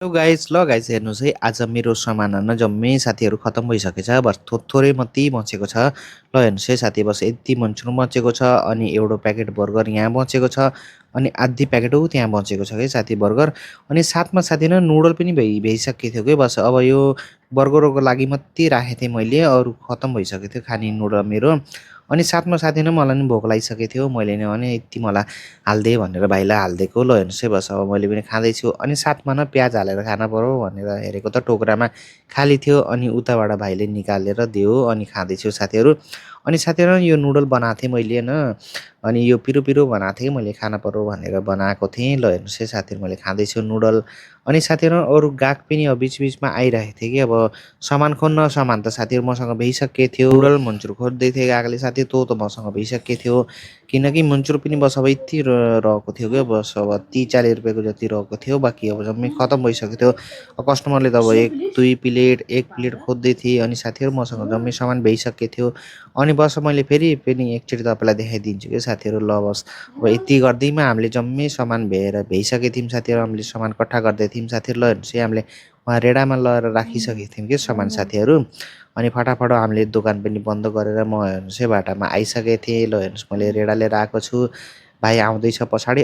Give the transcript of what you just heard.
ल गाइस हेर्नुहोस् है आज मेरो सामानहरु जम्मै साथीहरू खतम भइसकेछ बस थोरै मात्रै बचेको छ। ल हेर्नुहोस् है साथी बस यति मन्चुर बचेको छ अनि एउटा प्याकेट बर्गर यहाँ बचेको छ अनि आधी प्याकेट त्यहाँ बचेको छ है साथी बर्गर अनि साथमा साथी न नुडल पनि भइसकेको थियो के बस अब यो बर्गरको लागि मात्रै राखेको थिएँ मैले अरू खतम भइसकेको थियो खाने नुडल मेरो अनि साथमा साथी न मलाई नि भोक लागिसकेको थियो मैले नि भने यति मलाई हाल्दे भनेर भाइलाई हालिदिएको ल हेर्नुहोस् है बस अब मैले पनि खाँदैछु अनि साथमा न प्याज हालेर खान पर्यो भनेर हेरेको त टोक्रामा खाली थियो अनि उताबाट भाइले निकालेर दियो अनि खाँदैछु साथीहरू अनि साथीहरू यो नुडल बनाएको थिएँ मैले होइन अनि यो पिरो पिरो बनाएको थिएँ मैले खान पर्यो भनेर बनाएको थिएँ ल हेर्नुहोस् है साथीहरू मैले खाँदैछु नुडल अनि साथीहरू अरू गाहक पनि अब बिचबिचमा आइरहेको थियो कि अब सामान खोज्न सामान त साथीहरू मसँग भइसकेको थियो नुडल मन्चुर खोज्दै थिएँ गएकोले साथी त मसँग भइसकेको थियो किनकि मन्चुर पनि बस अब यति रहेको थियो क्या बस अब 30-40 रुपियाँको जति रहेको थियो बाँकी अब जम्मै खतम भइसकेको थियो कस्टमरले त अब एक प्लेट खोज्दै थिएँ अनि साथीहरू मसँग जम्मै सामान भइसकेको थियो अनि बस मैले फेरि पनि एकचोटि तपाईँलाई देखाइदिन्छु कि साथीहरू ल बस अब यति गर्दैमा हामीले जम्मै सामान भइसकेको थियौँ साथीहरू हामीले सामान कट्ठा गर्दै थियौँ साथीहरू ल हेर्नुहोस् है हामीले उहाँ रेडामा लगेर राखिसकेको थियौँ कि सामान साथीहरू अनि फटाफट हामीले दोकान पनि बन्द गरेर म हेर्नुहोस् है बाटामा आइसकेको थिएँ ल हेर्नुहोस् मैले रेडा लिएर आएको छु भाइ आउँदैछ पछाडि